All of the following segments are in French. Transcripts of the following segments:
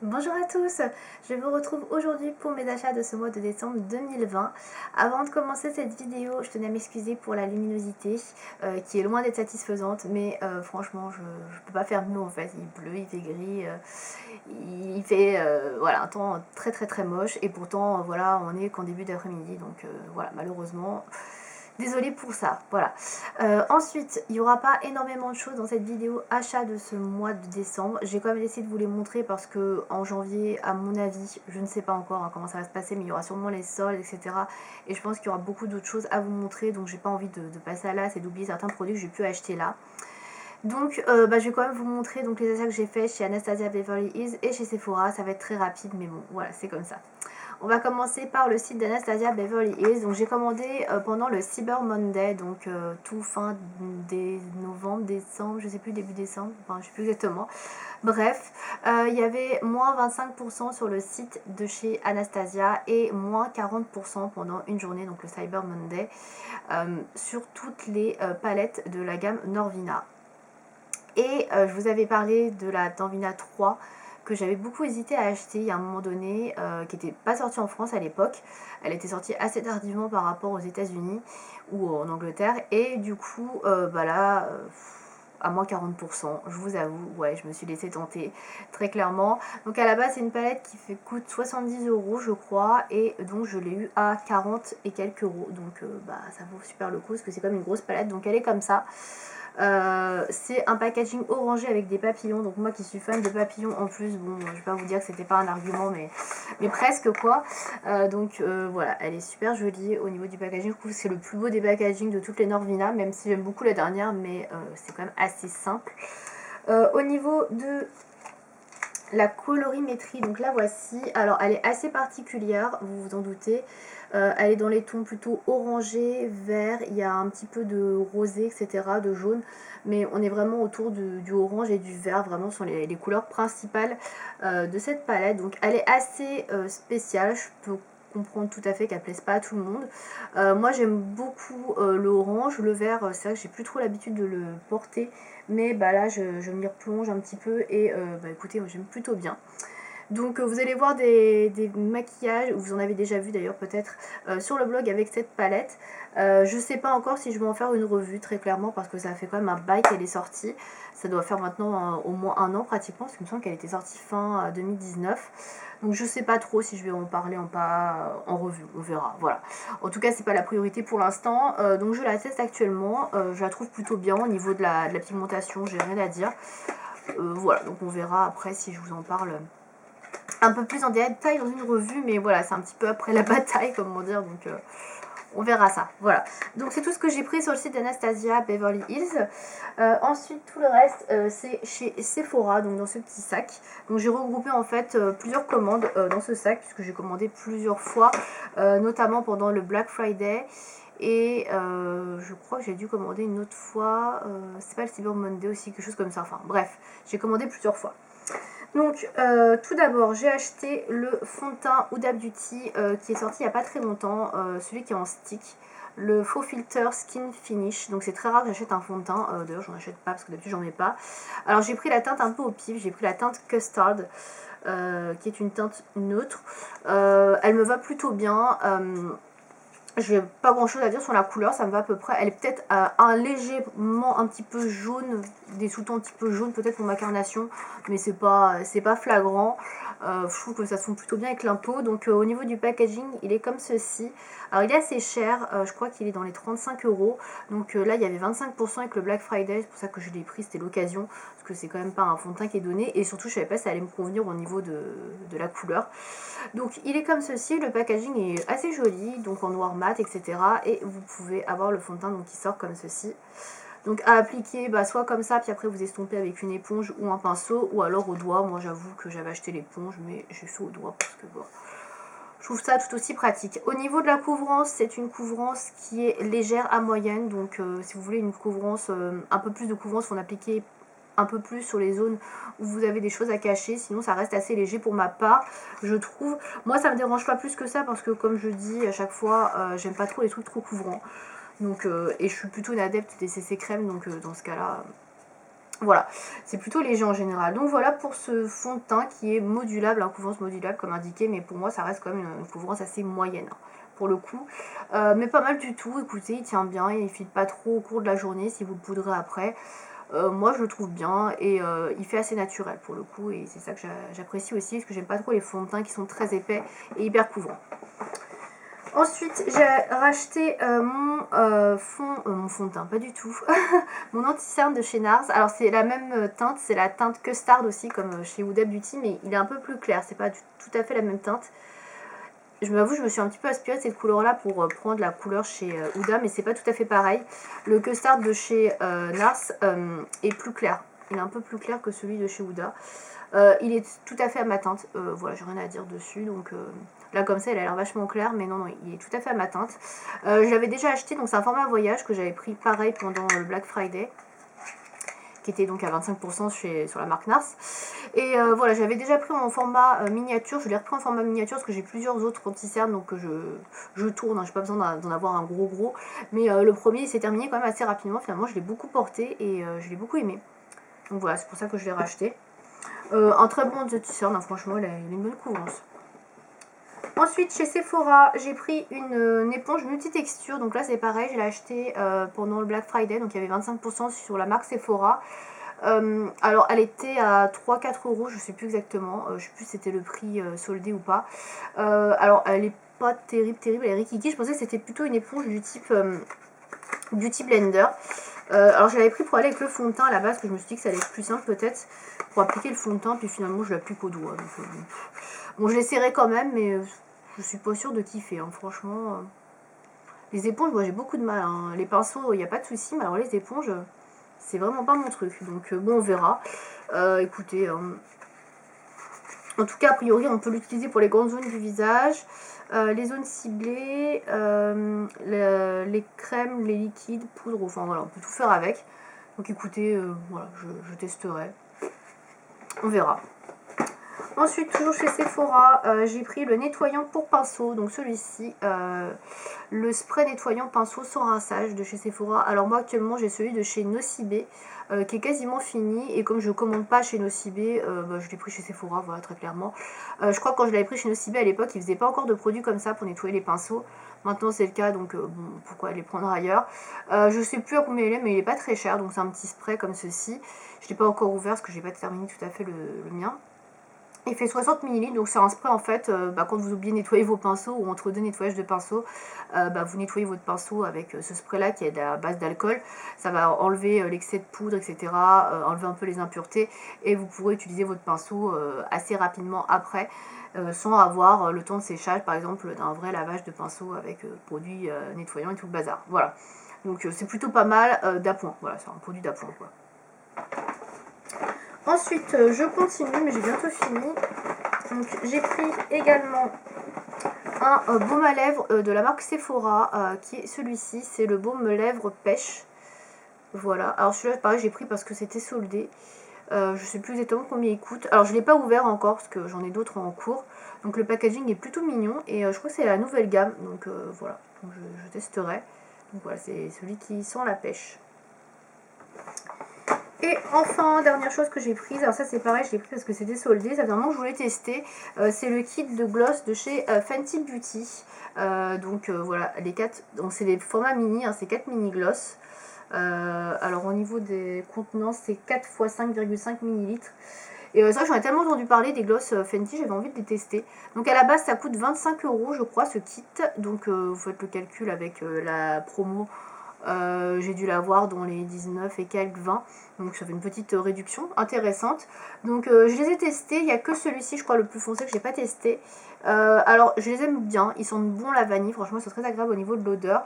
Bonjour à tous, je vous retrouve aujourd'hui pour mes achats de ce mois de décembre 2020. Avant de commencer cette vidéo, je tenais à m'excuser pour la luminosité qui est loin d'être satisfaisante, mais franchement je peux pas faire mieux en fait. Il pleut, il fait gris, il fait voilà, un temps très moche et pourtant voilà, on est qu'en début d'après-midi donc voilà, malheureusement. Désolée pour ça, voilà. Ensuite, il n'y aura pas énormément de choses dans cette vidéo achat de ce mois de décembre. J'ai quand même essayé de vous les montrer parce que en janvier, à mon avis, je ne sais pas encore comment ça va se passer, mais il y aura sûrement les soldes, etc. Et je pense qu'il y aura beaucoup d'autres choses à vous montrer, donc j'ai pas envie de passer à l'as et d'oublier certains produits que j'ai pu acheter là. Donc je vais quand même vous montrer donc, les achats que j'ai fait chez Anastasia Beverly Hills et chez Sephora. Ça va être très rapide, mais bon, voilà, c'est comme ça. On va commencer par le site d'Anastasia Beverly Hills. Donc j'ai commandé pendant le Cyber Monday, donc tout fin des novembre, décembre, je sais plus, début décembre, enfin je sais plus exactement. Bref, il y avait moins 25% sur le site de chez Anastasia et moins 40% pendant une journée, donc le Cyber Monday, sur toutes les palettes de la gamme Norvina. Et je vous avais parlé de la Danvina 3 que j'avais beaucoup hésité à acheter il y a un moment donné, qui n'était pas sortie en France à l'époque. Elle était sortie assez tardivement par rapport aux États-Unis ou en Angleterre. Et du coup, là, à moins 40%, je vous avoue, ouais, je me suis laissée tenter, très clairement. Donc à la base, c'est une palette qui coûte 70 euros, je crois, et donc je l'ai eu à 40 et quelques euros. Donc ça vaut super le coup, parce que c'est comme une grosse palette, donc elle est comme ça. C'est un packaging orangé avec des papillons, donc moi qui suis fan de papillons en plus, bon je vais pas vous dire que c'était pas un argument, mais presque quoi. Voilà, elle est super jolie au niveau du packaging. Je trouve que c'est le plus beau des packagings de toutes les Norvina, même si j'aime beaucoup la dernière, mais c'est quand même assez simple. Au niveau de la colorimétrie, donc la voici. Alors elle est assez particulière, vous vous en doutez. Elle est dans les tons plutôt orangés, vert, il y a un petit peu de rosé, etc., de jaune, mais on est vraiment autour du orange et du vert, vraiment sont les couleurs principales de cette palette. Donc elle est assez spéciale, je peux comprendre tout à fait qu'elle plaise pas à tout le monde. Moi j'aime beaucoup l'orange, le vert, c'est vrai que j'ai plus trop l'habitude de le porter, mais là je m'y replonge un petit peu et écoutez, moi j'aime plutôt bien. Donc vous allez voir des maquillages, vous en avez déjà vu d'ailleurs peut-être sur le blog avec cette palette. Je sais pas encore si je vais en faire une revue très clairement parce que ça fait quand même un bail qu'elle est sortie. Ça doit faire maintenant au moins un an pratiquement, parce qu'il me semble qu'elle était sortie fin 2019. Donc je sais pas trop si je vais en parler en revue, on verra. Voilà. En tout cas c'est pas la priorité pour l'instant. Donc je la teste actuellement. Je la trouve plutôt bien au niveau de la pigmentation, j'ai rien à dire. Voilà, donc on verra après si je vous en parle un peu plus en détail dans une revue, mais voilà, c'est un petit peu après la bataille, comment dire, donc on verra ça. Voilà, donc c'est tout ce que j'ai pris sur le site d'Anastasia Beverly Hills. Ensuite, tout le reste, c'est chez Sephora, donc dans ce petit sac. Donc j'ai regroupé en fait plusieurs commandes dans ce sac, puisque j'ai commandé plusieurs fois, notamment pendant le Black Friday. Et je crois que j'ai dû commander une autre fois, c'est pas le Cyber Monday aussi, quelque chose comme ça. Enfin bref, j'ai commandé plusieurs fois. Donc tout d'abord j'ai acheté le fond de teint Huda Beauty qui est sorti il n'y a pas très longtemps, celui qui est en stick, le faux filter Skin Finish. Donc c'est très rare que j'achète un fond de teint, d'ailleurs j'en achète pas parce que d'habitude j'en mets pas. Alors j'ai pris la teinte un peu au pif, j'ai pris la teinte Custard qui est une teinte neutre. Elle me va plutôt bien. J'ai pas grand chose à dire sur la couleur, ça me va à peu près. Elle est peut-être légèrement un petit peu jaune, des sous-tons un petit peu jaune peut-être pour ma carnation, mais c'est pas flagrant. Je trouve que ça se fond plutôt bien avec l'impôt. Donc au niveau du packaging, il est comme ceci. Alors il est assez cher, je crois qu'il est dans les 35 euros. Donc là il y avait 25% avec le Black Friday, c'est pour ça que je l'ai pris, c'était l'occasion, parce que c'est quand même pas un fond de teint qui est donné. Et surtout je savais pas si ça allait me convenir au niveau de la couleur. Donc il est comme ceci, le packaging est assez joli, donc en noir mat, etc. Et vous pouvez avoir le fond de teint donc, qui sort comme ceci. Donc à appliquer soit comme ça, puis après vous estompez avec une éponge ou un pinceau, ou alors au doigt. Moi j'avoue que j'avais acheté l'éponge, mais j'ai fait au doigt parce que bon, je trouve ça tout aussi pratique. Au niveau de la couvrance, c'est une couvrance qui est légère à moyenne, donc si vous voulez une couvrance, un peu plus de couvrance, on appliquer un peu plus sur les zones où vous avez des choses à cacher, sinon ça reste assez léger pour ma part, je trouve. Moi ça me dérange pas plus que ça parce que comme je dis à chaque fois, j'aime pas trop les trucs trop couvrants. Donc, et je suis plutôt une adepte des CC crème, donc dans ce cas là Voilà, c'est plutôt léger en général. Donc voilà pour ce fond de teint qui est modulable, couvrance modulable comme indiqué, mais pour moi ça reste quand même une couvrance assez moyenne pour le coup. Mais pas mal du tout, écoutez, il tient bien, il ne file pas trop au cours de la journée si vous le poudrez après. Moi je le trouve bien et il fait assez naturel pour le coup, et c'est ça que j'apprécie aussi, parce que j'aime pas trop les fonds de teint qui sont très épais et hyper couvrants. Ensuite, j'ai racheté mon fond de teint, pas du tout, mon anti-cerne de chez NARS. Alors c'est la même teinte, c'est la teinte Custard aussi, comme chez Huda Beauty, mais il est un peu plus clair, c'est pas tout à fait la même teinte. Je m'avoue, je me suis un petit peu inspirée de cette couleur-là pour prendre la couleur chez Huda, mais c'est pas tout à fait pareil. Le Custard de chez NARS est plus clair, il est un peu plus clair que celui de chez Huda. Il est tout à fait à ma teinte, voilà, j'ai rien à dire dessus, donc là comme ça il a l'air vachement clair, mais non, il est tout à fait à ma teinte. Je l'avais déjà acheté, donc c'est un format voyage que j'avais pris pareil pendant le Black Friday, qui était donc à 25% sur la marque NARS. Et voilà, j'avais déjà pris en format miniature, je l'ai repris en format miniature parce que j'ai plusieurs autres anti-cernes, donc je tourne, j'ai pas besoin d'en avoir un gros, mais le premier il s'est terminé quand même assez rapidement, finalement je l'ai beaucoup porté et je l'ai beaucoup aimé. Donc voilà, c'est pour ça que je l'ai racheté. Un très bon anti-cerne, franchement, il a une bonne couvrance. Ensuite, chez Sephora, j'ai pris une éponge multitexture. Donc là, c'est pareil, je l'ai acheté pendant le Black Friday. Donc il y avait 25% sur la marque Sephora. Alors, elle était à 3-4 euros, je sais plus exactement. Je sais plus si c'était le prix soldé ou pas. Alors, elle est pas terrible, elle est rikiki. Je pensais que c'était plutôt une éponge du type Beauty Blender. Alors je l'avais pris pour aller avec le fond de teint à la base, parce que je me suis dit que ça allait être plus simple peut-être pour appliquer le fond de teint, puis finalement je l'applique au doigt. Donc, bon, je l'essaierai quand même, mais je suis pas sûre de kiffer, franchement. Les éponges, moi j'ai beaucoup de mal. Les pinceaux, il n'y a pas de souci, mais alors les éponges, c'est vraiment pas mon truc. Donc bon, on verra. Écoutez, en tout cas, a priori, on peut l'utiliser pour les grandes zones du visage. Les zones ciblées, les crèmes, les liquides, poudre, enfin voilà, on peut tout faire avec. Donc écoutez, voilà, je testerai. On verra. Ensuite, toujours chez Sephora, j'ai pris le nettoyant pour pinceau. Donc celui-ci, le spray nettoyant pinceau sans rinçage de chez Sephora. Alors moi actuellement j'ai celui de chez Nocibé qui est quasiment fini. Et comme je ne commande pas chez Nocibé, je l'ai pris chez Sephora, voilà, très clairement. Je crois que quand je l'avais pris chez Nocibé à l'époque, ils ne faisaient pas encore de produits comme ça pour nettoyer les pinceaux. Maintenant c'est le cas, donc bon, pourquoi les prendre ailleurs. Je ne sais plus à combien il est, mais il n'est pas très cher. Donc c'est un petit spray comme ceci. Je ne l'ai pas encore ouvert parce que je n'ai pas terminé tout à fait le mien. Il fait 60 ml, donc c'est un spray en fait, quand vous oubliez de nettoyer vos pinceaux ou entre deux nettoyages de pinceaux, vous nettoyez votre pinceau avec ce spray là qui est à base d'alcool. Ça va enlever l'excès de poudre, etc., enlever un peu les impuretés, et vous pourrez utiliser votre pinceau assez rapidement après, sans avoir le temps de séchage par exemple d'un vrai lavage de pinceau avec produit nettoyant et tout le bazar. Voilà, donc c'est plutôt pas mal d'appoint, voilà, c'est un produit d'appoint quoi. Ensuite, je continue, mais j'ai bientôt fini. Donc, j'ai pris également un baume à lèvres de la marque Sephora, qui est celui-ci, c'est le baume lèvres pêche. Voilà, alors celui-là, pareil, j'ai pris parce que c'était soldé. Je sais plus exactement combien il coûte. Alors, je ne l'ai pas ouvert encore parce que j'en ai d'autres en cours. Donc, le packaging est plutôt mignon et je crois que c'est la nouvelle gamme. Donc, voilà, donc, je testerai. Donc, voilà, c'est celui qui sent la pêche. Et enfin, dernière chose que j'ai prise, alors ça c'est pareil, je l'ai pris parce que c'était soldé, ça fait un moment que je voulais tester, c'est le kit de gloss de chez Fenty Beauty. Voilà, les 4, donc c'est des formats mini, c'est 4 mini gloss. Alors au niveau des contenants, c'est 4 x 5,5 ml. Et c'est vrai que j'en ai tellement entendu parler des gloss Fenty, j'avais envie de les tester. Donc à la base ça coûte 25 € je crois ce kit, donc vous faites le calcul avec la promo. J'ai dû l'avoir dans les 19 et quelques 20, donc ça fait une petite réduction intéressante. Donc je les ai testés, il n'y a que celui-ci je crois le plus foncé que j'ai pas testé. Alors je les aime bien, ils sentent bon la vanille, franchement c'est très agréable au niveau de l'odeur,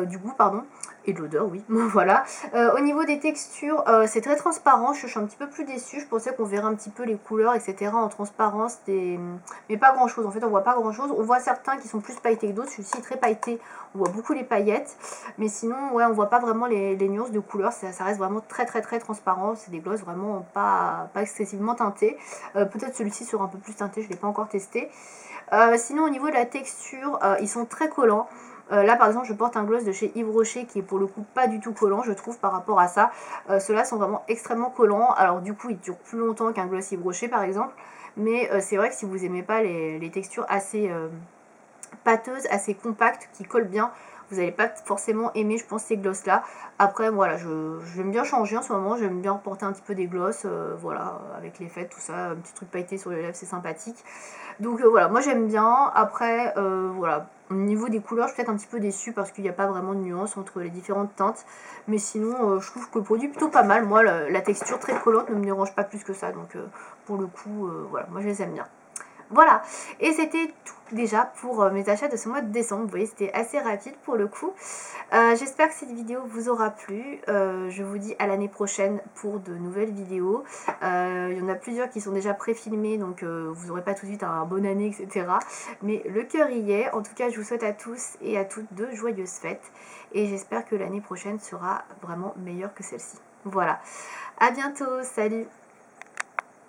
du goût pardon, et de l'odeur oui, voilà. Au niveau des textures, c'est très transparent, je suis un petit peu plus déçue, je pensais qu'on verrait un petit peu les couleurs etc en transparence, mais pas grand chose, en fait on voit pas grand chose, on voit certains qui sont plus pailletés que d'autres, celui-ci est très pailleté, on voit beaucoup les paillettes, mais sinon ouais on voit pas vraiment les nuances de couleurs, ça reste vraiment très transparent, c'est des glosses vraiment pas excessivement teintés, peut-être celui-ci sera un peu plus teinté, je l'ai pas encore testé. Sinon au niveau de la texture, ils sont très collants. Là par exemple je porte un gloss de chez Yves Rocher qui est pour le coup pas du tout collant je trouve par rapport à ça. Ceux-là sont vraiment extrêmement collants, alors du coup ils durent plus longtemps qu'un gloss Yves Rocher par exemple, mais c'est vrai que si vous aimez pas les textures assez pâteuses, assez compactes, qui collent bien, vous n'allez pas forcément aimer je pense ces gloss là. Après voilà, j'aime bien changer en ce moment, j'aime bien porter un petit peu des gloss, voilà, avec les fêtes, tout ça, un petit truc pailleté sur les lèvres, c'est sympathique. Donc voilà, moi j'aime bien. Après, voilà, au niveau des couleurs, je suis peut-être un petit peu déçue parce qu'il n'y a pas vraiment de nuance entre les différentes teintes. Mais sinon, je trouve que le produit est plutôt pas mal. Moi, la texture très collante ne me dérange pas plus que ça. Donc pour le coup, voilà, moi je les aime bien. Voilà, et c'était tout déjà pour mes achats de ce mois de décembre. Vous voyez, c'était assez rapide pour le coup. J'espère que cette vidéo vous aura plu. Je vous dis à l'année prochaine pour de nouvelles vidéos. Il y en a plusieurs qui sont déjà pré-filmées, donc vous n'aurez pas tout de suite un bonne année, etc. Mais le cœur y est. En tout cas, je vous souhaite à tous et à toutes de joyeuses fêtes. Et j'espère que l'année prochaine sera vraiment meilleure que celle-ci. Voilà, à bientôt, salut!